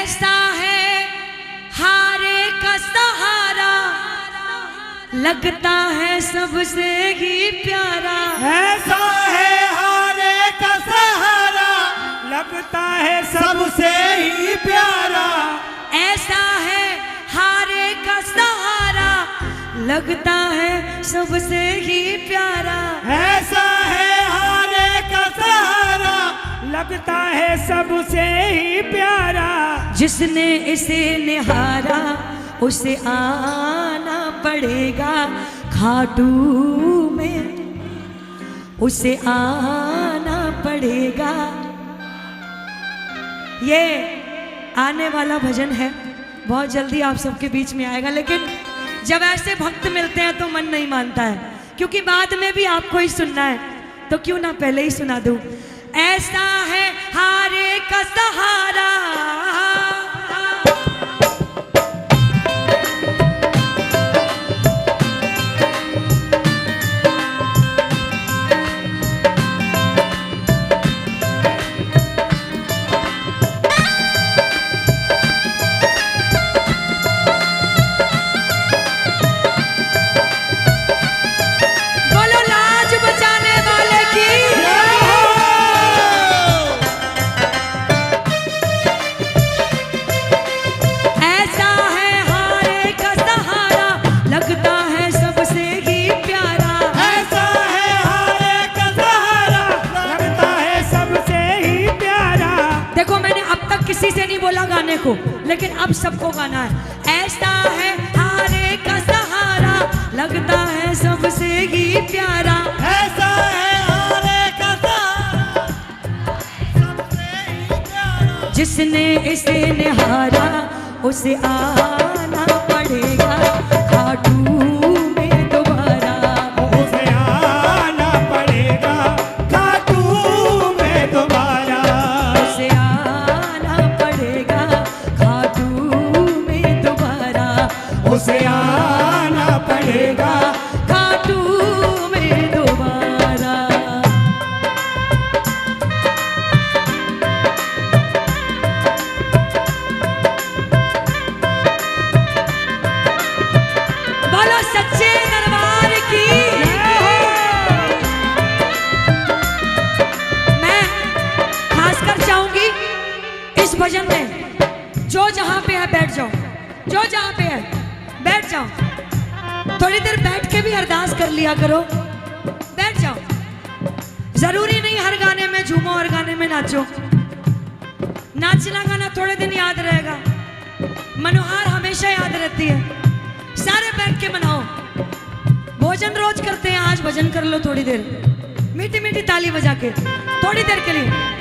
ऐसा है हारे का सहारा, लगता है सबसे ही प्यारा। ऐसा है हारे का सहारा, लगता है सबसे ही प्यारा। ऐसा है हारे का सहारा, लगता है सबसे ही प्यारा। ऐसा है हारे का सहारा, लगता है सबसे ही प्यारा। जिसने इसे निहारा उसे आना पड़ेगा खाटू में, उसे आना पड़ेगा। ये आने वाला भजन है, बहुत जल्दी आप सबके बीच में आएगा। लेकिन जब ऐसे भक्त मिलते हैं तो मन नहीं मानता है, क्योंकि बाद में भी आपको ही सुनना है, तो क्यों ना पहले ही सुना दूं। ऐसा है हारे का सहारा, किसी से नहीं बोला गाने को, लेकिन अब सबको गाना है। ऐसा है हारे का सहारा, लगता है सबसे ही प्यारा। ऐसा है हारे का सहारा, सबसे ही प्यारा। जिसने इसे निहारा उसे आना पड़ेगा खाटू में दोबारा। उसे आना पड़ेगा खाटू में दोबारा। उसे उसे आना पड़ेगा खाटू में दोबारा। बोलो सच्चे दरबार की। मैं खासकर चाहूंगी इस भजन में जो जहां पे है बैठ जाओ, जो जहां पे है बैठ जाओ। थोड़ी देर बैठ के भी अरदास कर लिया करो, बैठ जाओ। जरूरी नहीं हर गाने में झूमो, हर गाने में नाचो। नाचना गाना थोड़े दिन याद रहेगा, मनोहार हमेशा याद रहती है। सारे बैठ के मनाओ। भोजन रोज करते हैं, आज भजन कर लो थोड़ी देर, मीठी मीठी ताली बजा के थोड़ी देर के लिए।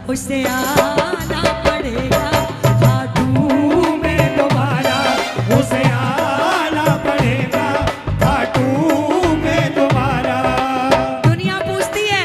उसे आना पड़ेगा खाटू में दोबारा। उसे आना पड़ेगा खाटू में दोबारा। दुनिया पूछती है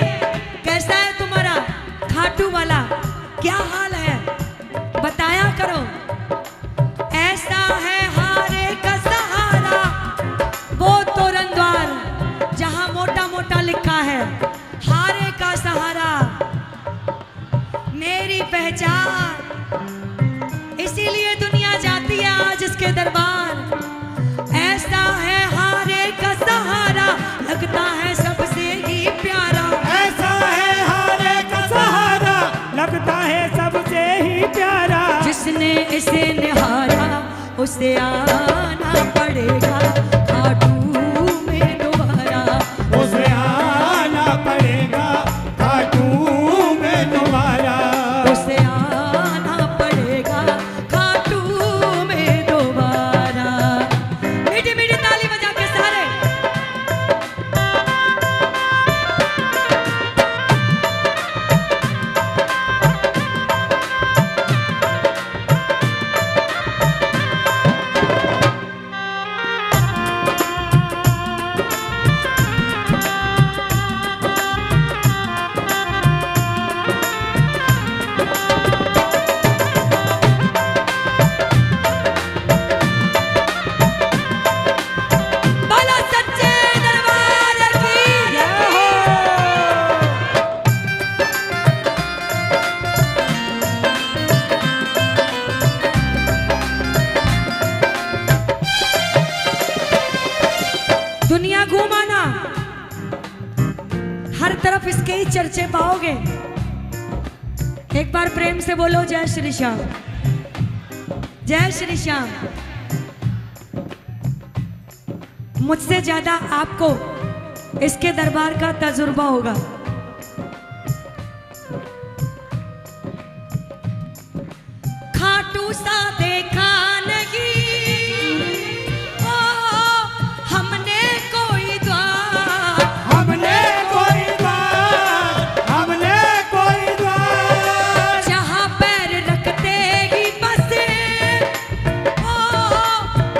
उसे आना पड़ेगा खाटू में दोबारा। उसे आना पड़ेगा खाटू में दोबारा। उसे आना पड़ेगा खाटू में दोबारा। मीठी मीठी ताली बजा के सारे। बोलो सच्चे दरबार की जय हो। दुनिया घूमाना, हर तरफ इसके ही चर्चे पाओगे। एक बार प्रेम से बोलो जय श्री श्याम, जय श्री श्याम। मुझसे ज्यादा आपको इसके दरबार का तजुर्बा होगा। खाटू सा देखा नहीं ओ हमने कोई द्वार। हमने कोई द्वार, हमने कोई द्वार। जहाँ पैर रखते ही बसे ओ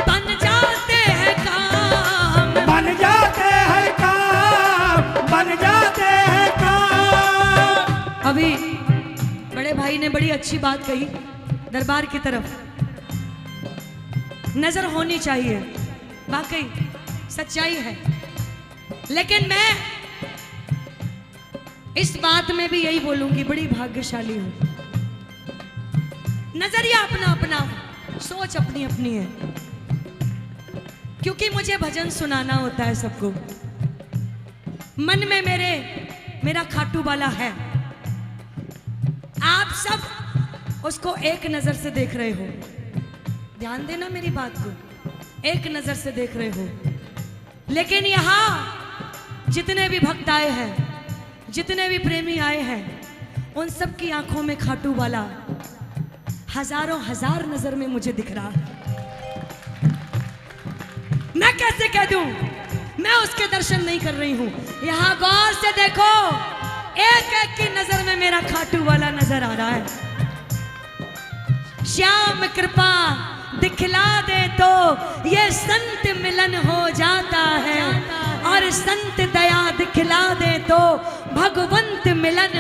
बन जाते हैं काम। बन जाते हैं काम, बन जाते हैं काम। अभी बड़े भाई ने बड़ी अच्छी बात कही, दरबार की तरफ नजर होनी चाहिए, वाकई सच्चाई है। लेकिन मैं इस बात में भी यही बोलूंगी, बड़ी भाग्यशाली हूं। नजरिया अपना अपना, सोच अपनी अपनी है। क्योंकि मुझे भजन सुनाना होता है सबको। मन में मेरा खाटू वाला है। आप सब उसको एक नजर से देख रहे हो। ध्यान देना मेरी बात को, एक नजर से देख रहे हो। लेकिन यहां जितने भी भक्त आए हैं, जितने भी प्रेमी आए हैं, उन सब की आंखों में खाटू वाला हजारों हजार नजर में मुझे दिख रहा है। मैं कैसे कह दूं मैं उसके दर्शन नहीं कर रही हूं। यहां गौर से देखो, एक एक की नजर में मेरा खाटू वाला नजर आ रहा है। श्याम कृपा दिखला दे तो ये संत मिलन हो जाता है, और संत दया दिखला दे तो भगवंत मिलन।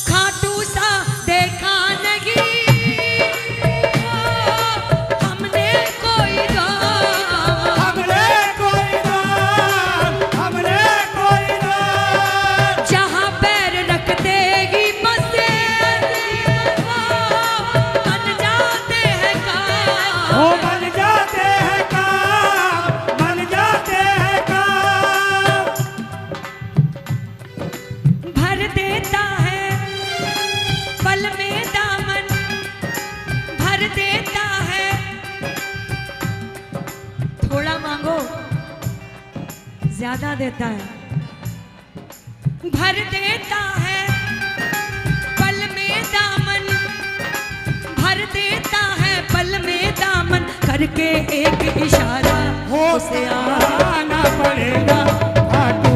खाटू सा देखा नहीं हमने कोई द्वार। हमने कोई द्वार, हमने कोई द्वार। जहाँ पैर रखते ही बसे बन जाते हैं वो काम। बन जाते हैं काम, बन जाते हैं काम। भर देता है पल में दामन, भर देता है। थोड़ा मांगो ज्यादा देता है। भर देता है पल में दामन, भर देता है पल में दामन। करके एक इशारा उसे आना पड़ेगा खाटू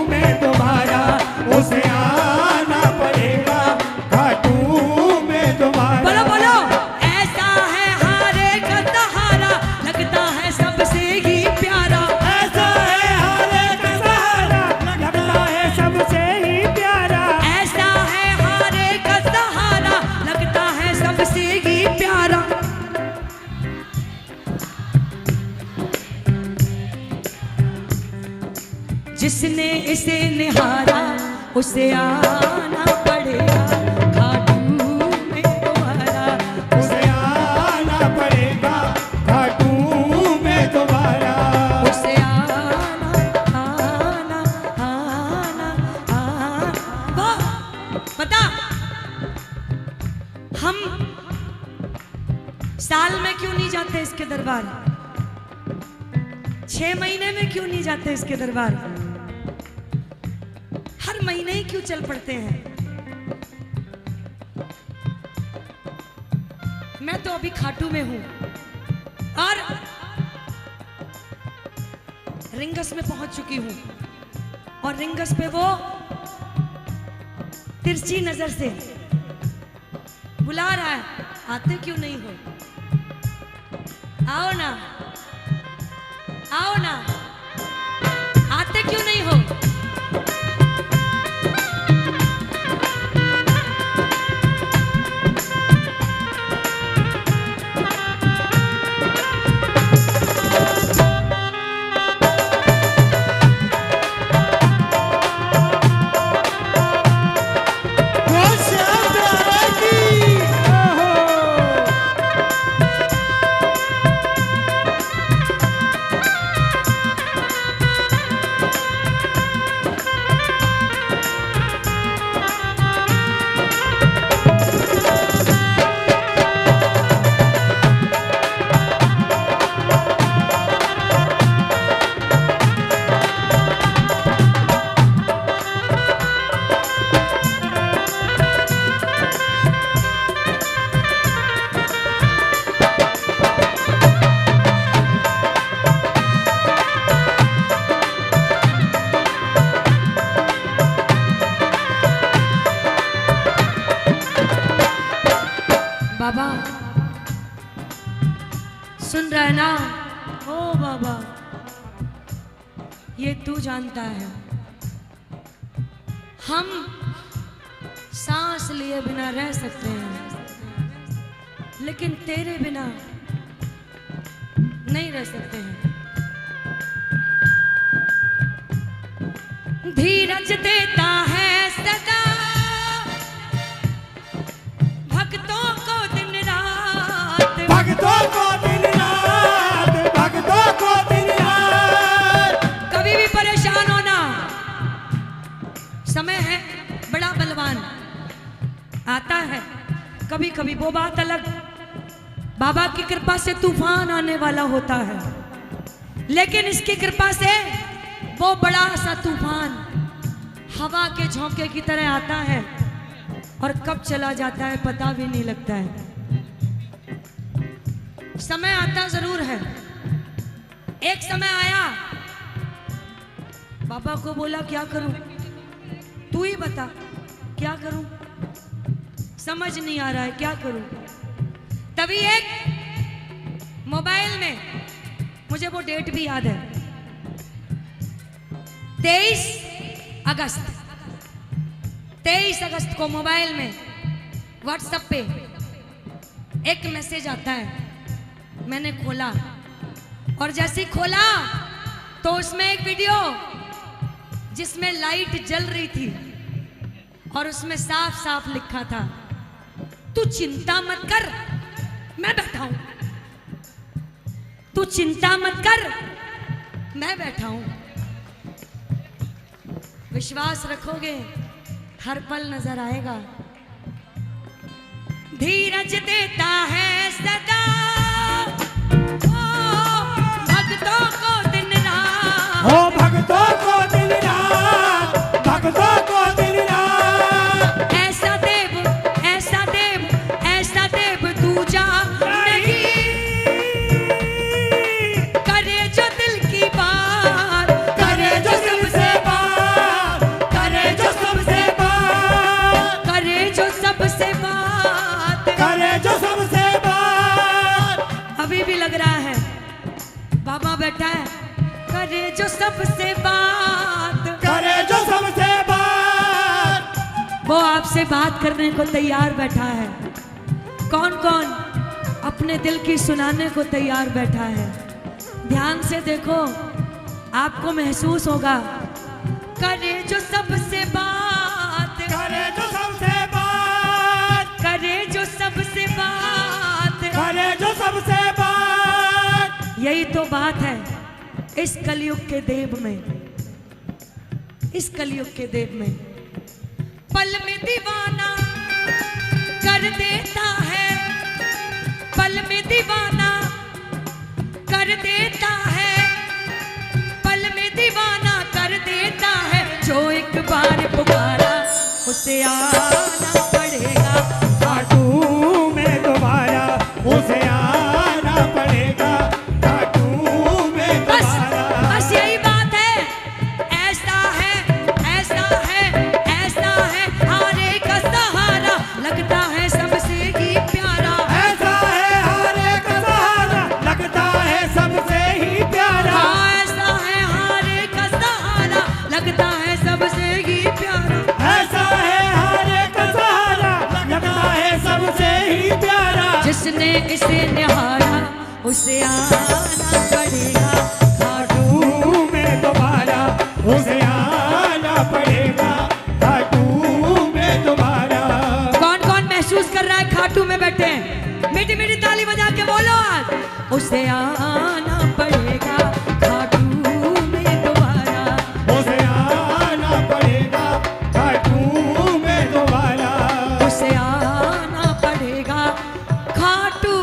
में दोबारा। उसे आना पड़ेगा खाटू में दोबारा। बोलो बोलो, ऐसा है हारे का सहारा, लगता है सबसे ही प्यारा। ऐसा है हारे का सहारा, लगता है सबसे ही प्यारा। ऐसा है हारे का सहारा, लगता है सबसे ही प्यारा। जिसने इसे निहारा उसे आना पड़ेगा खाटू में दोबारा। उसे आना पड़ेगा खाटू में दोबारा। उसे आना आना आना आना। वो बता, हम साल जाते इसके दरबार? 6 महीने में क्यों नहीं जाते इसके दरबार? हर महीने ही क्यों चल पड़ते हैं? मैं तो अभी खाटू में हूं और रिंगस में पहुंच चुकी हूं, और रिंगस पे वो तिरछी नजर से बुला रहा है, आते क्यों नहीं हो? आओ ना, आओ ना, आते क्यों नहीं हो? बाबा सुन रहा है ना? ओ बाबा, ये तू जानता है, हम सांस लिए बिना रह सकते हैं, लेकिन तेरे बिना नहीं रह सकते हैं। धीरज देता है सदा भक्तों को दिन रात, भक्तों को दिन रात, भक्तों को दिन रात। कभी भी परेशान होना, समय है बड़ा बलवान, आता है कभी कभी, वो बात अलग। बाबा की कृपा से तूफान आने वाला होता है, लेकिन इसकी कृपा से वो बड़ा सा तूफान हवा के झोंके की तरह आता है और कब चला जाता है पता भी नहीं लगता है। समय आता जरूर है। एक समय आया, बाबा को बोला क्या करूं, तू ही बता क्या करूं, समझ नहीं आ रहा है क्या करूं। तभी एक मोबाइल में, मुझे वो डेट भी याद है, 23 अगस्त को मोबाइल में व्हाट्सएप पे एक मैसेज आता है। मैंने खोला और जैसे ही खोला तो उसमें एक वीडियो जिसमें लाइट जल रही थी और उसमें साफ साफ लिखा था, तू चिंता मत कर मैं बैठा हूं, तू चिंता मत कर मैं बैठा हूं। विश्वास रखोगे हर पल नजर आएगा। धीरज देता है सदा भक्तों को दिन रात, हो भक्तों को दिन रात, भक्तों को दिन रात। ऐसा देव, ऐसा देव, ऐसा देव दूजा नहीं, करे जो दिल की बात, करे जो सबसे बात, करे जो सबसे बात, करे जो सबसे बात। करे जो सबसे बात। अभी भी लग रहा है बाबा बैठा है, करे जो सबसे बात, करे जो सबसे बात। वो आपसे बात करने को तैयार बैठा है। कौन कौन अपने दिल की सुनाने को तैयार बैठा है? ध्यान से देखो, आपको महसूस होगा। करे जो सबसे बात, करे जो सबसे बात, करे जो सबसे बात, करे जो सबसे बात। यही तो बात है इस कलयुग के देव में, इस कलयुग के देव में। पल में दीवाना कर देता है, पल में दीवाना कर देता है, पल में दीवाना कर देता है। जो एक बार पुकारा उसे आना पड़ेगा, खाटू में दोबारा उसे आना पड़ेगा, खाटू में बस दोबारा। बस यही बात है। ऐसा है, ऐसा है, ऐसा है, हारे का सहारा लगता है सबसे ही प्यारा। ऐसा है हारे का सहारा लगता है सबसे ही प्यारा। हाँ, ऐसा है हारे का सहारा लगता है सबसे ही प्यारा। ऐसा है हारे का सहारा लगता है सबसे ही प्यारा। जिसने इसे निहारा उसे आना पड़ेगा, खाटू में दोबारा उसे आना पड़ेगा, खाटू में दोबारा। कौन कौन महसूस कर रहा है खाटू में बैठे हैं? मीठी मीठी ताली बजा के बोलो आज। उसे आना पड़ेगा खाटू में दोबारा, उसे आना पड़ेगा, खाटू में दोबारा। उसे आना पड़ेगा खाटू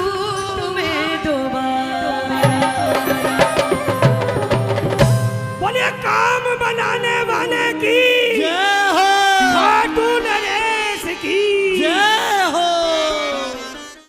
में दोबारा। बोलिए काम बनाने वाले की